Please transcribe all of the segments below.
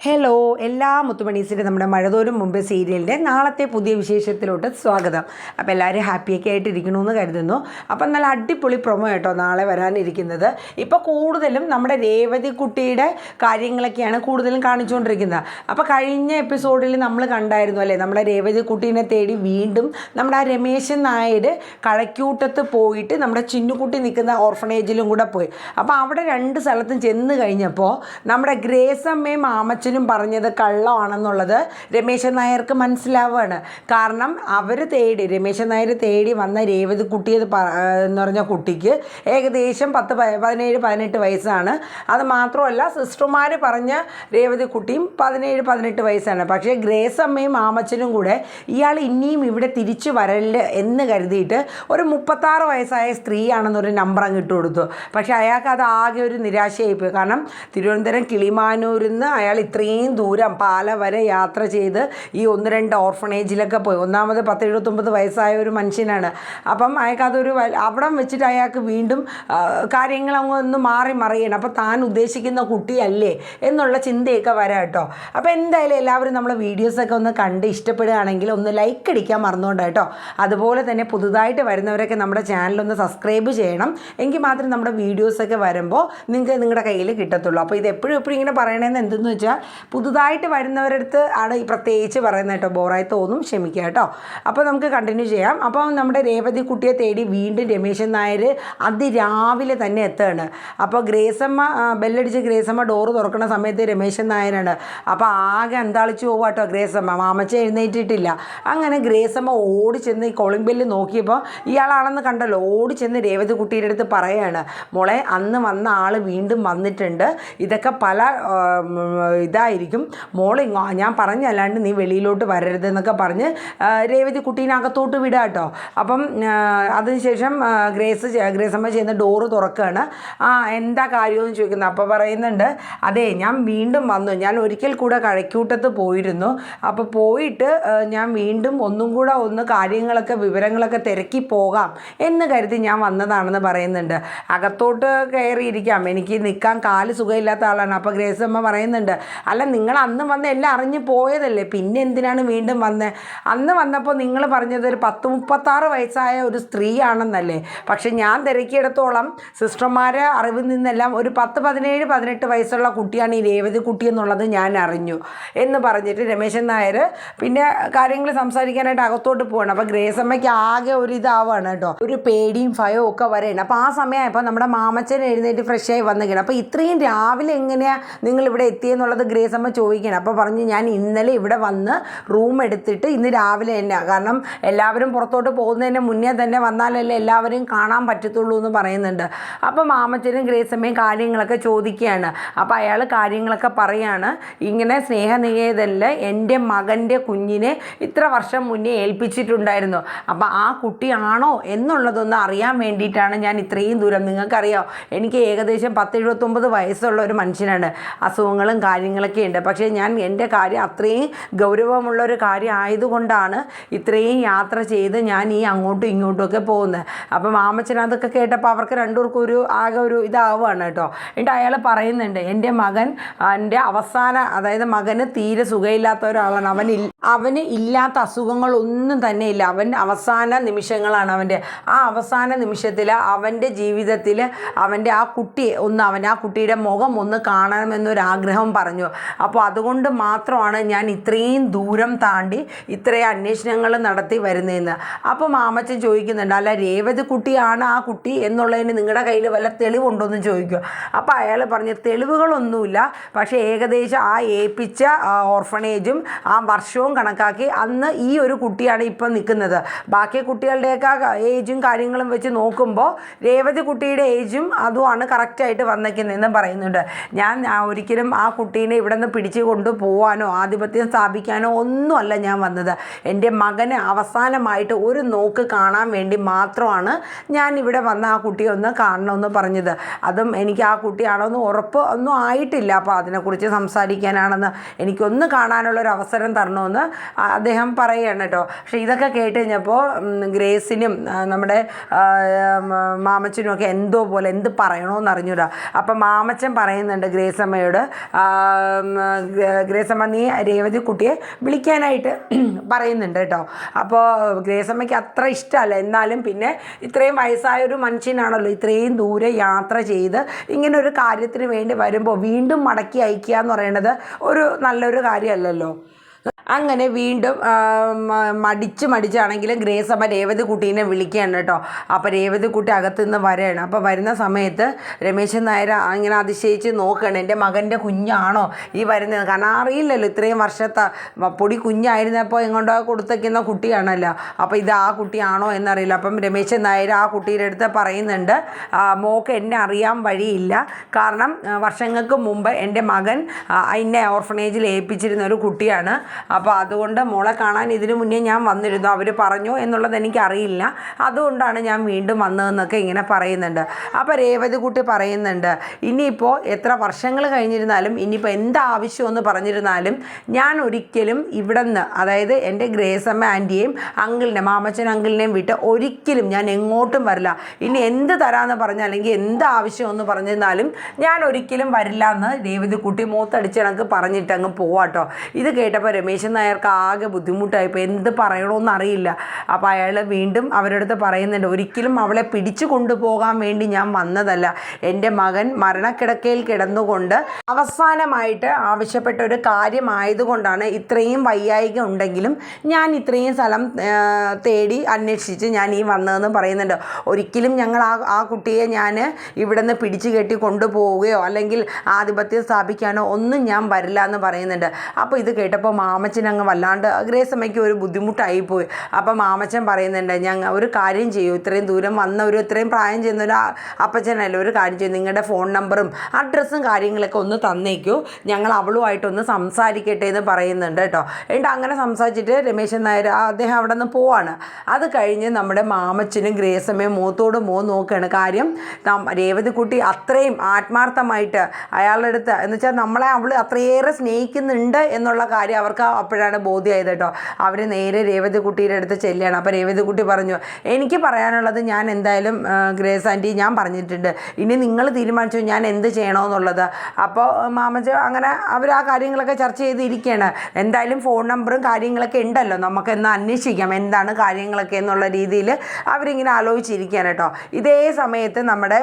Hello എല്ലാ മുത്തുമണീസിൻ്റെ നമ്മുടെ മഴതോരും മുമ്പ് സീരിയലിൻ്റെ നാളത്തെ പുതിയ വിശേഷത്തിലോട്ട് സ്വാഗതം. അപ്പോൾ എല്ലാവരും ഹാപ്പിയൊക്കെ ആയിട്ട് ഇരിക്കണമെന്ന് കരുതുന്നു. അപ്പം നല്ല അടിപൊളി പ്രൊമോ കേട്ടോ നാളെ വരാനിരിക്കുന്നത്. ഇപ്പോൾ കൂടുതലും നമ്മുടെ രേവതി കുട്ടിയുടെ കാര്യങ്ങളൊക്കെയാണ് കൂടുതലും കാണിച്ചുകൊണ്ടിരിക്കുന്നത്. അപ്പോൾ കഴിഞ്ഞ എപ്പിസോഡിൽ നമ്മൾ കണ്ടായിരുന്നു അല്ലേ, നമ്മുടെ രേവതി കുട്ടീനെ തേടി വീണ്ടും നമ്മുടെ ആ രമേശൻ നായർ കഴക്കൂട്ടത്ത് പോയിട്ട് നമ്മുടെ ചിന്നുകുട്ടി നിൽക്കുന്ന ഓർഫണേജിലും കൂടെ പോയി. അപ്പോൾ അവിടെ രണ്ട് സ്ഥലത്തും ചെന്ന് കഴിഞ്ഞപ്പോൾ നമ്മുടെ ഗ്രേസമ്മയും മാമച്ചനും പറഞ്ഞത് കള്ളമാണെന്നുള്ളത് രമേശൻ നായർക്ക് മനസ്സിലാവുകയാണ്. കാരണം അവർ രമേശൻ നായർ തേടി വന്ന രേവതി കുട്ടി എന്ന് പറഞ്ഞ കുട്ടിക്ക് ഏകദേശം 17-18 വയസ്സാണ്. അത് മാത്രമല്ല സിസ്റ്റർമാർ പറഞ്ഞ രേവതി കുട്ടിയും 17-18 വയസ്സാണ്. പക്ഷേ ഗ്രേസമ്മയും മാമച്ചനും കൂടെ ഇയാൾ ഇനിയും ഇവിടെ തിരിച്ചു വരല്ല എന്ന് കരുതിയിട്ട് ഒരു 36 വയസ്സായ സ്ത്രീയാണെന്നൊരു നമ്പർ അങ്ങ് ഇട്ട് കൊടുത്തു. പക്ഷേ അയാൾക്ക് അത് ആകെ ഒരു നിരാശയായിപ്പോയി. കാരണം തിരുവനന്തപുരം കിളിമാനൂരിൽ നിന്ന് അയാൾ ഇത്രയും ദൂരം പാല വരെ യാത്ര ചെയ്ത് ഈ 1-2 ഓർഫണേജിലൊക്കെ പോയി. ഒന്നാമത് 10-79 വയസ്സായ ഒരു മനുഷ്യനാണ്. അപ്പം അയാൾക്ക് അതൊരു അവിടം വെച്ചിട്ട് അയാൾക്ക് വീണ്ടും കാര്യങ്ങൾ അങ്ങ് ഒന്ന് മറിയണം. അപ്പോൾ താൻ ഉദ്ദേശിക്കുന്ന കുട്ടിയല്ലേ എന്നുള്ള ചിന്തയൊക്കെ വരാം കേട്ടോ. അപ്പോൾ എന്തായാലും എല്ലാവരും നമ്മളെ വീഡിയോസൊക്കെ ഒന്ന് കണ്ട് ഇഷ്ടപ്പെടുകയാണെങ്കിൽ ഒന്ന് ലൈക്ക് അടിക്കാൻ മറന്നുകൊണ്ട് കേട്ടോ. അതുപോലെ തന്നെ പുതുതായിട്ട് വരുന്നവരൊക്കെ നമ്മുടെ ചാനലൊന്ന് സബ്സ്ക്രൈബ് ചെയ്യണം. എങ്കിൽ മാത്രമേ നമ്മുടെ വീഡിയോസൊക്കെ വരുമ്പോൾ നിങ്ങൾക്ക് നിങ്ങളുടെ കയ്യിൽ കിട്ടത്തുള്ളൂ. അപ്പോൾ ഇത് എപ്പോഴും ഇങ്ങനെ പറയണതെന്ന് എന്തെന്ന് വെച്ചാൽ പുതുതായിട്ട് വരുന്നവരടുത്ത് ആണ് ഈ പ്രത്യേകിച്ച് പറയുന്നത് കേട്ടോ. ബോറായി തോന്നും, ക്ഷമിക്കുക കേട്ടോ. അപ്പോൾ നമുക്ക് കണ്ടിന്യൂ ചെയ്യാം. അപ്പോൾ നമ്മുടെ രേവതി കുട്ടിയെ തേടി വീണ്ടും രമേശൻ നായർ അതിരാവിലെ തന്നെ എത്തുകയാണ്. അപ്പോൾ ബെല്ലടിച്ച് ഗ്രേസമ്മ ഡോറ് തുറക്കുന്ന സമയത്ത് രമേശൻ നായരാണ്. അപ്പോൾ ആകെ അന്താളിച്ച് പോവുക കേട്ടോ ഗ്രേസമ്മ. മാമച്ച എഴുന്നേറ്റിട്ടില്ല. അങ്ങനെ ഗ്രേസമ്മ ഓടി ചെന്ന് ഈ കോളിംഗ് ബെല്ല് നോക്കിയപ്പോൾ ഇയാളാണെന്ന് കണ്ടല്ലോ. ഓടി ചെന്ന് രേവതി കുട്ടിയുടെ അടുത്ത് പറയുകയാണ്, മോളെ അന്ന് വന്ന ആൾ വീണ്ടും വന്നിട്ടുണ്ട്. ഇതൊക്കെ പല ഇതായിരിക്കും മോളെ, ഞാൻ പറഞ്ഞല്ലാണ്ട് നീ വെളിയിലോട്ട് വരരുതെന്നൊക്കെ പറഞ്ഞ് രേവതി കുട്ടീനെ അകത്തോട്ട് വിടുക കേട്ടോ. അപ്പം അതിനുശേഷം ഗ്രേസമ്മ ചെയ്യുന്ന ഡോറ് തുറക്കുകയാണ്. എന്താ കാര്യമെന്ന് ചോദിക്കുന്നത്. അപ്പോൾ പറയുന്നുണ്ട്, അതെ ഞാൻ വീണ്ടും വന്നു, ഞാൻ ഒരിക്കൽ കൂടെ കഴക്കൂട്ടത്ത് പോയിരുന്നു. അപ്പോൾ പോയിട്ട് ഞാൻ വീണ്ടും ഒന്നും കൂടെ കാര്യങ്ങളൊക്കെ വിവരങ്ങളൊക്കെ തിരക്കി പോകാം എന്ന് കരുതി ഞാൻ വന്നതാണെന്ന് പറയുന്നുണ്ട്. അകത്തോട്ട് കയറിയിരിക്കാം, എനിക്ക് നിൽക്കാൻ കാല് സുഖമില്ലാത്ത ആളാണ്. അപ്പോൾ ഗ്രേസമ്മ പറയുന്നുണ്ട്, അല്ല നിങ്ങൾ അന്ന് വന്ന് എല്ലാം അറിഞ്ഞു പോയതല്ലേ, പിന്നെ എന്തിനാണ് വീണ്ടും വന്നത്? അന്ന് വന്നപ്പോൾ നിങ്ങൾ പറഞ്ഞത് ഒരു 10-36 വയസ്സായ ഒരു സ്ത്രീയാണെന്നല്ലേ. പക്ഷെ ഞാൻ തിരക്കിയിടത്തോളം സിസ്റ്റർമാരെ അറിവിൽ നിന്നെല്ലാം ഒരു 10-17-18 വയസ്സുള്ള കുട്ടിയാണ് ഈ രേവതി കുട്ടി എന്നുള്ളത് ഞാൻ അറിഞ്ഞു എന്ന് പറഞ്ഞിട്ട് രമേശൻ നായർ പിന്നെ കാര്യങ്ങൾ സംസാരിക്കാനായിട്ട് അകത്തോട്ട് പോവാണ്. അപ്പോൾ ഗ്രേസമ്മയ്ക്ക് ആകെ ഒരു ഇതാവാണ് കേട്ടോ, ഒരു പേടിയും ഭയവും ഒക്കെ വരെയാണ്. അപ്പോൾ ആ സമയമായപ്പോൾ നമ്മുടെ മാമച്ചൻ എഴുന്നേറ്റ് ഫ്രഷായി വന്നിരിക്കണം. അപ്പോൾ ഇത്രയും രാവിലെ എങ്ങനെയാണ് നിങ്ങൾ ഇവിടെ എത്തിയെന്നുള്ളത് ഗ്രേസമ്മ ചോദിക്കണം. അപ്പോൾ പറഞ്ഞു, ഞാൻ ഇന്നലെ ഇവിടെ വന്ന് റൂം എടുത്തിട്ട് ഇന്ന് രാവിലെ തന്നെ, കാരണം എല്ലാവരും പുറത്തോട്ട് പോകുന്നതിന് മുന്നേ തന്നെ വന്നാലല്ലേ എല്ലാവരെയും കാണാൻ പറ്റത്തുള്ളൂ എന്ന് പറയുന്നുണ്ട്. അപ്പോൾ മാമച്ചനും ഗ്രേസമ്മയും കാര്യങ്ങളൊക്കെ ചോദിക്കുകയാണ്. അപ്പോൾ അയാൾ കാര്യങ്ങളൊക്കെ പറയാണ്, ഇങ്ങനെ സ്നേഹനികേതനിൽ എൻ്റെ മകൻ്റെ കുഞ്ഞിനെ ഇത്ര വർഷം മുന്നേ ഏൽപ്പിച്ചിട്ടുണ്ടായിരുന്നു. അപ്പോൾ ആ കുട്ടിയാണോ എന്നുള്ളതൊന്ന് അറിയാൻ വേണ്ടിയിട്ടാണ് ഞാൻ ഇത്രയും ദൂരം. നിങ്ങൾക്കറിയാം എനിക്ക് ഏകദേശം 10-79 വയസ്സുള്ള ഒരു മനുഷ്യനാണ്. അസുഖങ്ങളും കാര്യങ്ങളൊക്കെ ഉണ്ട്. പക്ഷേ ഞാൻ എൻ്റെ കാര്യം അത്രയും ഗൗരവമുള്ളൊരു കാര്യം ആയതുകൊണ്ടാണ് ഇത്രയും യാത്ര ചെയ്ത് ഞാൻ ഈ അങ്ങോട്ടും ഇങ്ങോട്ടുമൊക്കെ പോകുന്നത്. അപ്പം മാമച്ചൻ അതൊക്കെ കേട്ടപ്പോൾ അവർക്ക് രണ്ടുപേർക്കും ആകെ ഒരു ഇതാവുകയാണ് കേട്ടോ. എന്നിട്ട് അയാൾ പറയുന്നുണ്ട്, എൻ്റെ അതായത് മകന് തീരെ സുഖമില്ലാത്ത ഒരാളാണ്. അവന് ഇല്ലാത്ത അസുഖങ്ങളൊന്നും തന്നെ ഇല്ല. അവസാന നിമിഷങ്ങളാണ് അവൻ്റെ. ആ അവസാന നിമിഷത്തിൽ അവൻ്റെ ജീവിതത്തിൽ അവൻ്റെ ആ കുട്ടിയുടെ മുഖം ഒന്ന് കാണണമെന്നൊരാഗ്രഹം പറഞ്ഞു. അപ്പോൾ അതുകൊണ്ട് മാത്രമാണ് ഞാൻ ഇത്രയും ദൂരം താണ്ടി ഇത്രയും അന്വേഷണങ്ങൾ നടത്തി വരുന്നതെന്ന്. അപ്പോൾ മാമച്ചൻ ചോദിക്കുന്നുണ്ട്, അല്ല രേവതി കുട്ടിയാണ് ആ കുട്ടി എന്നുള്ളതിന് നിങ്ങളുടെ കയ്യിൽ വല്ല തെളിവുണ്ടോയെന്ന് ചോദിക്കുക. അപ്പോൾ അയാൾ പറഞ്ഞു, തെളിവുകളൊന്നുമില്ല, പക്ഷേ ഏകദേശം ആ ഏൽപ്പിച്ച ഓർഫണേജും ആ വർഷവും കണക്കാക്കി അന്ന് ഈ ഒരു കുട്ടിയാണ് ഇപ്പം നിൽക്കുന്നത്. ബാക്കി കുട്ടികളുടെയൊക്കെ ഏജും കാര്യങ്ങളും വെച്ച് നോക്കുമ്പോൾ രേവതി കുട്ടിയുടെ ഏജും അതുമാണ് കറക്റ്റായിട്ട് വന്നേക്കുന്നതെന്ന് പറയുന്നുണ്ട്. ഞാൻ ഒരിക്കലും ആ കുട്ടീനെ ഇവിടെ നിന്ന് പിടിച്ചു കൊണ്ടുപോകാനോ ആധിപത്യം സ്ഥാപിക്കാനോ ഒന്നുമല്ല ഞാൻ വന്നത്. എൻ്റെ മകനെ അവസാനമായിട്ട് ഒരു നോക്ക് കാണാൻ വേണ്ടി മാത്രമാണ് ഞാൻ ഇവിടെ വന്ന് ആ കുട്ടിയെ ഒന്ന് കാണണമെന്ന് പറഞ്ഞത്. അതും എനിക്ക് ആ കുട്ടിയാണോന്ന് ഉറപ്പ് ഒന്നും ആയിട്ടില്ല. അപ്പോൾ അതിനെക്കുറിച്ച് സംസാരിക്കാനാണെന്ന് എനിക്കൊന്ന് കാണാനുള്ളൊരു അവസരം തരണമെന്ന് അദ്ദേഹം പറയുകയാണ് കേട്ടോ. പക്ഷേ ഇതൊക്കെ കേട്ട് കഴിഞ്ഞപ്പോൾ ഗ്രേസിനും നമ്മുടെ മാമച്ചനും ഒക്കെ എന്തോ പോലെ എന്ത് പറയണമെന്ന് അറിഞ്ഞൂടാ. അപ്പം മാമച്ചൻ പറയുന്നുണ്ട് ഗ്രേസമ്മയോട്, ഗ്രേസമ്മ നീ രേവതി കുട്ടിയെ വിളിക്കാനായിട്ട് പറയുന്നുണ്ട് കേട്ടോ. അപ്പോൾ ഗ്രേസമ്മയ്ക്ക് അത്ര ഇഷ്ടമല്ല, എന്നാലും പിന്നെ ഇത്രയും വയസ്സായൊരു മനുഷ്യനാണല്ലോ, ഇത്രയും ദൂരെ യാത്ര ചെയ്ത് ഇങ്ങനെ ഒരു കാര്യത്തിന് വേണ്ടി വരുമ്പോൾ വീണ്ടും മടക്കി അയക്കുക എന്ന് പറയുന്നത് ഒരു നല്ലൊരു കാര്യമല്ലല്ലോ. അങ്ങനെ വീണ്ടും മടിച്ചാണെങ്കിലും ഗ്രേസമ്മ രേവതി കുട്ടീനെ വിളിക്കുകയാണ് കേട്ടോ. അപ്പോൾ രേവതി കുട്ടി അകത്തുനിന്ന് വരികയാണ്. അപ്പോൾ വരുന്ന സമയത്ത് രമേശൻ നായർ ഇങ്ങനെ അതിശയിച്ച് നോക്കുകയാണ്, എൻ്റെ മകൻ്റെ കുഞ്ഞാണോ ഈ വരുന്നത്? കാരണം അറിയില്ലല്ലോ, ഇത്രയും വർഷത്തെ പൊടി കുഞ്ഞായിരുന്നപ്പോൾ എങ്ങോട്ടോ കൊടുത്തേക്കുന്ന കുട്ടിയാണല്ലോ. അപ്പോൾ ഇത് ആ കുട്ടിയാണോ എന്നറിയില്ല. അപ്പം രമേശൻ നായർ ആ കുട്ടിയുടെ അടുത്ത് പറയുന്നുണ്ട്, മോക്ക് എന്നെ അറിയാൻ വഴിയില്ല, കാരണം വർഷങ്ങൾക്ക് മുമ്പ് എൻ്റെ മകൻ എന്നെ ഓർഫനേജിൽ ഏൽപ്പിച്ചിരുന്ന ഒരു കുട്ടിയാണ്. അപ്പോൾ അതുകൊണ്ട് മോളെ കാണാൻ ഇതിനു മുന്നേ ഞാൻ വന്നിരുന്നു, അവർ പറഞ്ഞു എന്നുള്ളത് എനിക്കറിയില്ല, അതുകൊണ്ടാണ് ഞാൻ വീണ്ടും വന്നതെന്നൊക്കെ ഇങ്ങനെ പറയുന്നുണ്ട്. അപ്പോൾ രേവതി കുട്ടി പറയുന്നുണ്ട്, ഇനിയിപ്പോൾ എത്ര വർഷങ്ങൾ കഴിഞ്ഞിരുന്നാലും ഇനിയിപ്പോൾ എന്താവശ്യമെന്ന് പറഞ്ഞിരുന്നാലും ഞാൻ ഒരിക്കലും ഇവിടെ നിന്ന്, അതായത് എൻ്റെ ഗ്രേസമ്മ ആൻറ്റിയെയും അങ്കിളിനെ മാമച്ചൻ അങ്കിളിനെയും വിട്ട് ഒരിക്കലും ഞാൻ എങ്ങോട്ടും വരില്ല. ഇനി എന്ത് തരാമെന്ന് പറഞ്ഞാൽ, അല്ലെങ്കിൽ എന്ത് ആവശ്യമെന്ന് പറഞ്ഞിരുന്നാലും ഞാൻ ഒരിക്കലും വരില്ല എന്ന് രേവതി കുട്ടി മൂത്തടിച്ച് കണക്ക് പറഞ്ഞിട്ട് അങ്ങ് പോവാട്ടോ. ഇത് കേട്ടപ്പോൾ രമേശൻ നായർക്ക് ആകെ ബുദ്ധിമുട്ടായിപ്പോൾ എന്ത് പറയണമെന്ന് അറിയില്ല. അപ്പോൾ അയാൾ വീണ്ടും അവരുടെ അടുത്ത് പറയുന്നുണ്ട്, ഒരിക്കലും അവളെ പിടിച്ചു കൊണ്ടുപോകാൻ വേണ്ടി ഞാൻ വന്നതല്ല, എൻ്റെ മകൻ മരണക്കിടക്കയിൽ കിടന്നുകൊണ്ട് അവസാനമായിട്ട് ആവശ്യപ്പെട്ട ഒരു കാര്യമായതുകൊണ്ടാണ്, ഇത്രയും വയ്യായിക ഉണ്ടെങ്കിലും ഞാൻ ഇത്രയും സ്ഥലം തേടി അന്വേഷിച്ച് ഞാൻ ഈ വന്നതെന്ന് പറയുന്നുണ്ട്. ഒരിക്കലും ഞങ്ങൾ ആ കുട്ടിയെ ഞാൻ ഇവിടെ നിന്ന് പിടിച്ചു കെട്ടി കൊണ്ടുപോവുകയോ അല്ലെങ്കിൽ ആധിപത്യം സ്ഥാപിക്കാനോ ഒന്നും ഞാൻ വരില്ല എന്ന് പറയുന്നുണ്ട്. അപ്പോൾ ഇത് കേട്ടപ്പോൾ മാമച്ചൻ അങ്ങ് വല്ലാണ്ട് ഗ്രേസമ്മയ്ക്ക് ഒരു ബുദ്ധിമുട്ടായിപ്പോയി. അപ്പം മാമച്ചൻ പറയുന്നുണ്ട്, ഞങ്ങൾ ഒരു കാര്യം ചെയ്യൂ, ഇത്രയും ദൂരം വന്ന ഇത്രയും പ്രായം ചെയ്യുന്ന ഒരു അപ്പച്ചനല്ലേ, ഒരു കാര്യം ചെയ്യും, നിങ്ങളുടെ ഫോൺ നമ്പറും അഡ്രസ്സും കാര്യങ്ങളൊക്കെ ഒന്ന് തന്നേക്കൂ, ഞങ്ങൾ അവളുമായിട്ടൊന്ന് സംസാരിക്കട്ടെ എന്ന് പറയുന്നുണ്ട് കേട്ടോ. എന്നിട്ട് അങ്ങനെ സംസാരിച്ചിട്ട് രമേശൻ നായർ അദ്ദേഹം അവിടെ നിന്ന് പോവാണ്. അത് കഴിഞ്ഞ് നമ്മുടെ മാമച്ചനും ഗ്രേസമ്മയും മുഖത്തോട് മുഖം നോക്കുകയാണ്. കാര്യം രേവതി കുട്ടി അത്രയും ആത്മാർത്ഥമായിട്ട് അയാളുടെ അടുത്ത്, എന്ന് വെച്ചാൽ നമ്മളെ അവൾ അത്രയേറെ സ്നേഹിക്കുന്നുണ്ട് എന്നുള്ള കാര്യം അവർക്ക് അപ്പോഴാണ് ബോധ്യമായത് കേട്ടോ. അവർ നേരെ രേവതി കുട്ടിയുടെ അടുത്ത് ചെല്ലുകയാണ്. അപ്പോൾ രേവതി കുട്ടി പറഞ്ഞു, എനിക്ക് പറയാനുള്ളത് ഞാൻ എന്തായാലും ഗ്രേസ് ആൻറ്റി ഞാൻ പറഞ്ഞിട്ടുണ്ട്, ഇനി നിങ്ങൾ തീരുമാനിച്ചു ഞാൻ എന്ത് ചെയ്യണമെന്നുള്ളത്. അപ്പോൾ മാമച്ച അങ്ങനെ അവർ ആ കാര്യങ്ങളൊക്കെ ചർച്ച ചെയ്തിരിക്കുകയാണ്. എന്തായാലും ഫോൺ നമ്പറും കാര്യങ്ങളൊക്കെ ഉണ്ടല്ലോ, നമുക്കെന്ന് അന്വേഷിക്കാം എന്താണ് കാര്യങ്ങളൊക്കെ എന്നുള്ള രീതിയിൽ അവരിങ്ങനെ ആലോചിച്ചിരിക്കുകയാണ് കേട്ടോ. ഇതേ സമയത്ത് നമ്മുടെ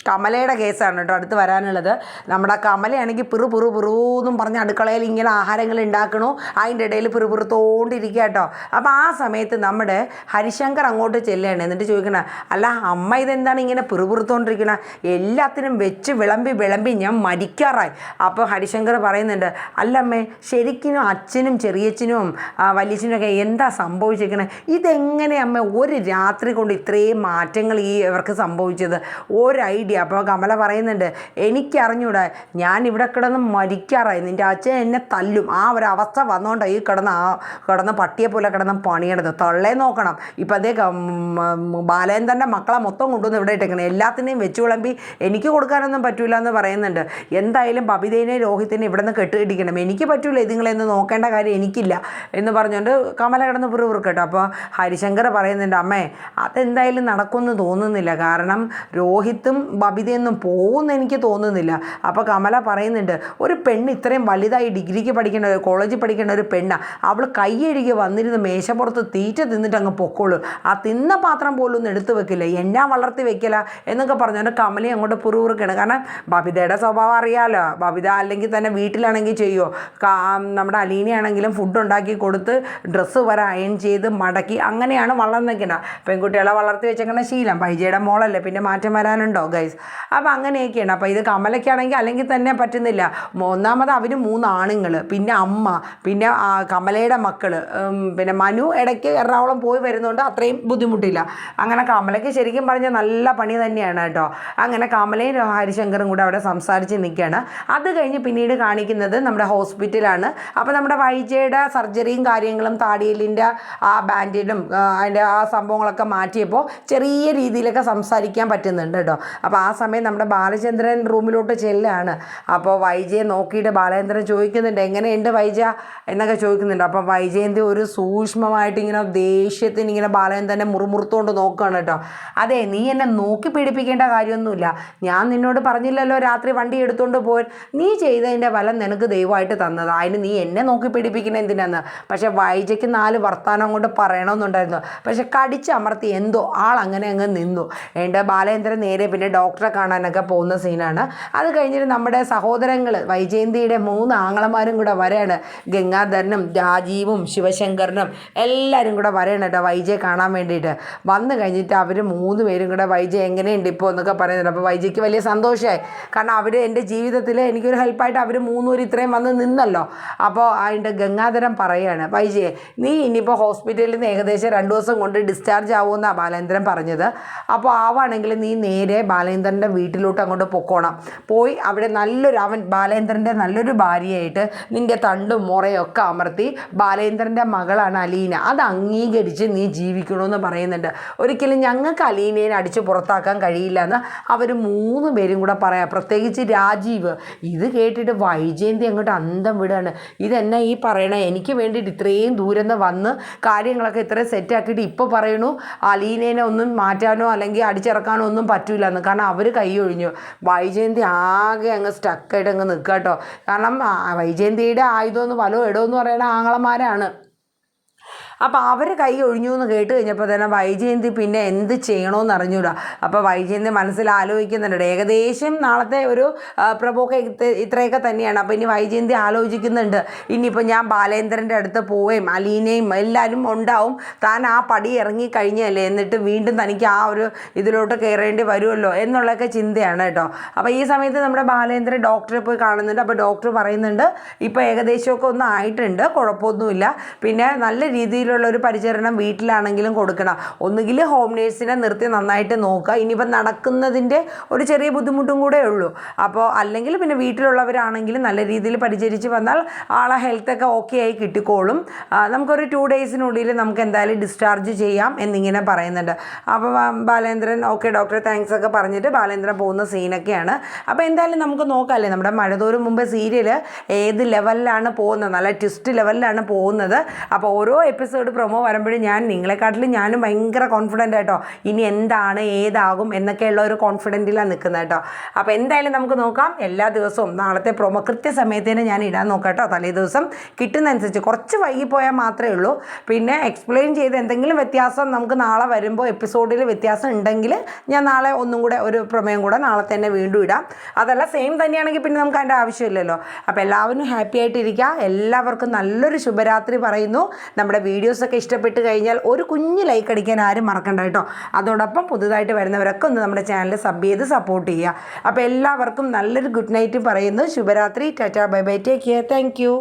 കമലയുടെ കേസാണ് കേട്ടോ അടുത്ത് വരാനുള്ളത്. നമ്മുടെ കമലയാണെങ്കിൽ പിറുപിറുപിറൂന്നും പറഞ്ഞ് അടുക്കളയിൽ ഇങ്ങനെ ആഹാരങ്ങൾ ഉണ്ടാക്കണു, അതിൻ്റെ ഇടയിൽ പിറുപിറുത്തോണ്ടിരിക്കുക കേട്ടോ. അപ്പോൾ ആ സമയത്ത് നമ്മുടെ ഹരിശങ്കർ അങ്ങോട്ട് ചെല്ലുകയാണ്. എന്നിട്ട് ചോദിക്കണേ, അല്ല അമ്മ ഇതെന്താണ് ഇങ്ങനെ പിറുപിറുത്തോണ്ടിരിക്കണ, എല്ലാത്തിനും വെച്ച് വിളമ്പി ഞാൻ മരിക്കാറായി. അപ്പോൾ ഹരിശങ്കർ പറയുന്നുണ്ട്, അല്ലമ്മേ ശരിക്കും അച്ഛനും ചെറിയച്ഛനും വലിയച്ഛനും ഒക്കെ എന്താ സംഭവിച്ചിരിക്കണേ, ഇതെങ്ങനെ അമ്മ ഒരു രാത്രി കൊണ്ട് ഇത്രയും മാറ്റങ്ങൾ ഇവർക്ക് സംഭവിച്ചത്, ഒരു ഐഡിയ. അപ്പോൾ കമല പറയുന്നുണ്ട്, എനിക്കറിഞ്ഞൂടാ, ഞാൻ ഇവിടെ കിടന്ന് മരിക്കാറായി, നിൻ്റെ അച്ഛൻ എന്നെ തല്ലും, ആ ഒരു അവസ്ഥ വന്നുകൊണ്ടാണ് ഈ കിടന്ന് പട്ടിയെ പോലെ കിടന്ന് പണിയെടുത്ത് തള്ളേ നോക്കണം. ഇപ്പം അതേ ബാലേന്ദ്രൻ്റെ മക്കളെ മൊത്തം കൊണ്ടുവന്ന് ഇവിടെ ഇട്ടേക്കണം, എല്ലാത്തിനെയും വെച്ച് വിളമ്പി എനിക്ക് കൊടുക്കാനൊന്നും പറ്റൂല എന്ന് പറയുന്നുണ്ട്. എന്തായാലും ബബിതേനെ രോഹിത്തിനെ ഇവിടെ നിന്ന് കെട്ടുകെട്ടിക്കണം, എനിക്ക് പറ്റൂല, ഇതുങ്ങളെന്ന് നോക്കേണ്ട കാര്യം എനിക്കില്ല എന്ന് പറഞ്ഞുകൊണ്ട് കമല കിടന്ന് പിറുപിറുക്കട്ടോ. അപ്പോൾ ഹരിശങ്കർ പറയുന്നുണ്ട്, അമ്മേ അതെന്തായാലും നടക്കുമെന്ന് തോന്നുന്നില്ല, കാരണം രോഹിത്തും ബബിതയൊന്നും പോകുമെന്ന് എനിക്ക് തോന്നുന്നില്ല. അപ്പോൾ കമല പറയുന്നുണ്ട്, ഒരു പെണ്ണ് ഇത്രയും വലുതായി ഡിഗ്രിക്ക് പഠിക്കേണ്ട കോളേജിൽ പഠിക്കേണ്ട ഒരു പെണ്ണാണ്, അവൾ കൈയഴുകി വന്നിരുന്ന് മേശപ്പുറത്ത് തീറ്റ തിന്നിട്ട് അങ്ങ് പൊക്കോളൂ, ആ തിന്ന പാത്രം പോലും ഒന്നും എടുത്തു വെക്കില്ല, എന്നാ വളർത്തി വെക്കില്ല എന്നൊക്കെ പറഞ്ഞുകൊണ്ട് കമലയെ അങ്ങോട്ട് പിറുപിറുക്കുകയാണ്. കാരണം ബബിതയുടെ സ്വഭാവം അറിയാമല്ലോ, ബബിത അല്ലെങ്കിൽ തന്നെ വീട്ടിലാണെങ്കിൽ ചെയ്യുമോ, നമ്മുടെ അലീനയാണെങ്കിലും ഫുഡ് ഉണ്ടാക്കി കൊടുത്ത് ഡ്രസ്സ് വരെ അയൺ ചെയ്ത് മടക്കി അങ്ങനെയാണ് വളർന്നിരിക്കുന്നത്. പെൺകുട്ടികളെ വളർത്തി വെച്ചേക്കുന്ന ശീലം, പൈജയുടെ മോളല്ലേ, പിന്നെ മാറ്റം വരാനുണ്ടോ ഗൈസ്? അപ്പോൾ അങ്ങനെയൊക്കെയാണ്. അപ്പോൾ ഇത് കമലയ്ക്കാണെങ്കിൽ അല്ലെങ്കിൽ തന്നെ പറ്റുന്നില്ല. ഒന്നാമത് അവർ 3 ആണുങ്ങൾ, പിന്നെ അമ്മ, പിന്നെ കമലയുടെ മക്കൾ, പിന്നെ മനു ഇടയ്ക്ക് എറണാകുളം പോയി വരുന്നതുകൊണ്ട് അത്രയും ബുദ്ധിമുട്ടില്ല. അങ്ങനെ കമലയ്ക്ക് ശരിക്കും പറഞ്ഞാൽ നല്ല പണി തന്നെയാണ് കേട്ടോ. അങ്ങനെ കമലയും ഹരിശങ്കറും കൂടെ അവിടെ സംസാരിച്ച് നിൽക്കുകയാണ്. അത് കഴിഞ്ഞ് പിന്നീട് കാണിക്കുന്നത് നമ്മുടെ ഹോസ്പിറ്റലാണ്. അപ്പോൾ നമ്മുടെ വൈജയുടെ സർജറിയും കാര്യങ്ങളും താടിയലിൻ്റെ ആ ബാൻഡേജും അതിൻ്റെ ആ സംഭവങ്ങളൊക്കെ മാറ്റിയപ്പോൾ ചെറിയ രീതിയിലൊക്കെ സംസാരിക്കാൻ പറ്റുന്നുണ്ട് കേട്ടോ. അപ്പോൾ ആ സമയം നമ്മുടെ ബാലചന്ദ്രൻ റൂമിലോട്ട് ചെല്ലാണ്. അപ്പോൾ വൈജയെ നോക്കിയിട്ട് ബാലചന്ദ്രൻ ചോദിക്കുന്നുണ്ട്, എങ്ങനെയുണ്ട് വൈജ എന്നൊക്കെ ചോദിക്കുന്നുണ്ട്. അപ്പോൾ വൈജയന്തി ഒരു സൂക്ഷ്മമായിട്ട് ഇങ്ങനെ ദേഷ്യത്തിന് ഇങ്ങനെ ബാലചന്ദ്രനെ മുറുമുറുത്തോണ്ട് നോക്കുകയാണ് കേട്ടോ. അതെ, നീ എന്നെ നോക്കി പീഡിപ്പിക്കേണ്ട കാര്യമൊന്നുമില്ല. ഞാൻ നിന്നോട് പറഞ്ഞില്ലല്ലോ രാത്രി വണ്ടി എടുത്തുകൊണ്ട് പോയി. നീ ചെയ്തതിൻ്റെ ഫലം നിനക്ക് ദൈവമായിട്ട് തന്നത്. അതിന് നീ എന്നെ നോക്കി പീഡിപ്പിക്കണ എന്തിനാന്ന്. പക്ഷേ വൈജയ്ക്ക് 4 വർത്താനം കൊണ്ട് പറയണമെന്നുണ്ടായിരുന്നു. പക്ഷെ കടിച്ചമർത്തി എന്തോ അങ്ങനെ അങ്ങ് നിന്നു. എൻ്റെ ബാലചന്ദ്രൻ നേരെ പിന്നെ ഡോക്ടറെ കാണാനൊക്കെ പോകുന്ന സീനാണ്. അത് കഴിഞ്ഞിട്ട് നമ്മുടെ സഹോദരങ്ങൾ വൈജയന്തിയുടെ 3 ആങ്ങളമാരും കൂടെ വരെയാണ്. ഗംഗാധരനും രാജീവും ശിവശങ്കരനും എല്ലാവരും കൂടെ വരെയാണ് കേട്ടോ വൈജയെ കാണാൻ വേണ്ടിയിട്ട്. വന്നു കഴിഞ്ഞിട്ട് അവർ 3 പേരും കൂടെ വൈജ എങ്ങനെയുണ്ട് ഇപ്പോൾ എന്നൊക്കെ പറയുന്നുണ്ട്. അപ്പോൾ വൈജയ്ക്ക് വലിയ സന്തോഷമായി. കാരണം അവർ എൻ്റെ ജീവിതത്തിൽ എനിക്കൊരു ഹെൽപ്പായിട്ട് അവർ 3 പേര് ഇത്രയും വന്ന് നിന്നല്ലോ. അപ്പോൾ അതിൻ്റെ ഗംഗാധരൻ പറയുകയാണ്, വൈജയെ നീ ഇനിയിപ്പോൾ ഹോസ്പിറ്റലിൽ നിന്ന് ഏകദേശം 2 ദിവസം കൊണ്ട് ഡിസ്ചാർജ് ആവുമെന്നാണ് ബാലേന്ദ്രൻ പറഞ്ഞത്. അപ്പോൾ ആവുകയാണെങ്കിൽ നീ നേരെ ബാലേന്ദ്രൻ്റെ വീട്ടിലോട്ട് അങ്ങോട്ട് പൊക്കോണം. പോയി അവിടെ അവൻ ബാലേന്ദ്രൻ്റെ നല്ലൊരു ഭാര്യയായിട്ട് നിൻ്റെ തണ്ടും മുറയൊക്കെ അമർത്തി ബാലേന്ദ്രൻ്റെ മകളാണ് അലീന, അത് അംഗീകരിച്ച് നീ ജീവിക്കണമെന്ന് പറയുന്നുണ്ട്. ഒരിക്കലും ഞങ്ങൾക്ക് അലീനയെ അടിച്ച് പുറത്താക്കാൻ കഴിയില്ല എന്ന് അവർ 3 പേരും കൂടെ പറയാം. പ്രത്യേകിച്ച് രാജീവ്. ഇത് കേട്ടിട്ട് വൈജയന്തി അങ്ങോട്ട് അന്തം വിടുകയാണ്. ഇതെന്നെ ഈ പറയണ എനിക്ക് വേണ്ടിയിട്ട് ഇത്രയും ദൂരം നിന്ന് വന്ന് കാര്യങ്ങളൊക്കെ ഇത്രയും സെറ്റാക്കിയിട്ട് ഇപ്പോൾ പറയണു അലീനേനെ ഒന്നും മാറ്റാനോ അല്ലെങ്കിൽ അടിച്ചിറക്കാനോ ഒന്നും പറ്റില്ല എന്ന്. കാരണം അവർ കൈ ഒഴിഞ്ഞു. വൈജയന്തി ആകെ അങ്ങ് സ്റ്റക്കായിട്ട് അങ്ങ് നിൽക്കുക കേട്ടോ. കാരണം വൈജയന്തിയുടെ ആയുധമെന്ന് വലോ ഇടോ എന്ന് പറയുന്ന ആങ്ങളമാരാണ്. അപ്പോൾ അവർ കൈ ഒഴിഞ്ഞു എന്ന് കേട്ട് കഴിഞ്ഞപ്പോൾ തന്നെ വൈജയന്തി പിന്നെ എന്ത് ചെയ്യണമെന്ന് അറിഞ്ഞൂടാ. അപ്പോൾ വൈജയന്തി മനസ്സിൽ ആലോചിക്കുന്നുണ്ട്. ഏകദേശം നാളത്തെ ഒരു പ്രമോക്ക് ഇത്രയൊക്കെ തന്നെയാണ്. അപ്പോൾ ഇനി വൈജയന്തി ആലോചിക്കുന്നുണ്ട്, ഇനിയിപ്പോൾ ഞാൻ ബാലേന്ദ്രൻ്റെ അടുത്ത് പോവുകയും അലീനയും എല്ലാവരും ഉണ്ടാവും, താൻ ആ പടി ഇറങ്ങി കഴിഞ്ഞല്ലേ, എന്നിട്ട് വീണ്ടും തനിക്ക് ആ ഒരു ഇതിലോട്ട് കയറേണ്ടി വരുമല്ലോ എന്നുള്ളതൊക്കെ ചിന്തയാണ് കേട്ടോ. അപ്പോൾ ഈ സമയത്ത് നമ്മുടെ ബാലേന്ദ്രൻ ഡോക്ടറെ പോയി കാണുന്നുണ്ട്. അപ്പോൾ ഡോക്ടർ പറയുന്നുണ്ട് ഇപ്പോൾ ഏകദേശമൊക്കെ ഒന്ന് ആയിട്ടുണ്ട്, കുഴപ്പമൊന്നുമില്ല. പിന്നെ നല്ല രീതിയിൽ ഒരു പരിചരണം വീട്ടിലാണെങ്കിലും കൊടുക്കണം. ഒന്നുകിൽ ഹോം നേഴ്സിനെ നിർത്തി നന്നായിട്ട് നോക്കുക. ഇനിയിപ്പോൾ നടക്കുന്നതിൻ്റെ ഒരു ചെറിയ ബുദ്ധിമുട്ടും കൂടെ ഉള്ളൂ. അപ്പോൾ അല്ലെങ്കിൽ പിന്നെ വീട്ടിലുള്ളവരാണെങ്കിലും നല്ല രീതിയിൽ പരിചരിച്ച് വന്നാൽ ആളെ ഹെൽത്തൊക്കെ ഓക്കെ ആയി കിട്ടിക്കോളും. നമുക്കൊരു 2 ഡേയ്സിനുള്ളിൽ നമുക്ക് എന്തായാലും ഡിസ്ചാർജ് ചെയ്യാം എന്നിങ്ങനെ പറയുന്നുണ്ട്. അപ്പോൾ ബാലേന്ദ്രൻ ഓക്കെ ഡോക്ടറെ താങ്ക്സ് ഒക്കെ പറഞ്ഞിട്ട് ബാലേന്ദ്രൻ പോകുന്ന സീനൊക്കെയാണ്. അപ്പോൾ എന്തായാലും നമുക്ക് നോക്കാമല്ലേ നമ്മുടെ മഴതോറും മുമ്പ് സീരിയൽ ഏത് ലെവലിലാണ് പോകുന്നത്, നല്ല ട്വിസ്റ്റ് ലെവലിലാണ് പോകുന്നത്. അപ്പോൾ ഓരോ എപ്പിസോഡ് പ്രൊമോ വരുമ്പോഴും ഞാനും ഭയങ്കര കോൺഫിഡൻ്റ് ആയിട്ടോ ഇനി എന്താണ് ഏതാകും എന്നൊക്കെയുള്ള ഒരു കോൺഫിഡൻറ്റിലാണ് നിൽക്കുന്നത് കേട്ടോ. അപ്പോൾ എന്തായാലും നമുക്ക് നോക്കാം. എല്ലാ ദിവസവും നാളത്തെ പ്രൊമോ കൃത്യസമയത്തിന് ഞാൻ ഇടാൻ നോക്കാം കേട്ടോ. തലേ ദിവസം കിട്ടുന്നതനുസരിച്ച് കുറച്ച് വൈകിപ്പോയാൽ മാത്രമേ ഉള്ളൂ. പിന്നെ എക്സ്പ്ലെയിൻ ചെയ്ത് എന്തെങ്കിലും വ്യത്യാസം നമുക്ക് നാളെ വരുമ്പോൾ എപ്പിസോഡിൽ വ്യത്യാസം ഉണ്ടെങ്കിൽ ഞാൻ നാളെ ഒന്നും കൂടെ ഒരു പ്രമേയം കൂടെ നാളെ തന്നെ വീണ്ടും ഇടാം. അതല്ല സെയിം തന്നെയാണെങ്കിൽ പിന്നെ നമുക്ക് അതിൻ്റെ ആവശ്യമില്ലല്ലോ. അപ്പോൾ എല്ലാവരും ഹാപ്പി ആയിട്ടിരിക്കുക. എല്ലാവർക്കും നല്ലൊരു ശുഭരാത്രി പറയുന്നു. നമ്മുടെ വീഡിയോസൊക്കെ ഇഷ്ടപ്പെട്ട് കഴിഞ്ഞാൽ ഒരു കുഞ്ഞ് ലൈക്ക് അടിക്കാൻ ആരും മറക്കണ്ട കേട്ടോ. അതോടൊപ്പം പുതുതായിട്ട് വരുന്നവരൊക്കെ ഒന്ന് നമ്മുടെ ചാനൽ സബ് ചെയ്ത് സപ്പോർട്ട് ചെയ്യുക. അപ്പോൾ എല്ലാവർക്കും നല്ലൊരു ഗുഡ് നൈറ്റ് പറയുന്നു. ശുഭരാത്രി. Tata bye bye. Take care. Thank you.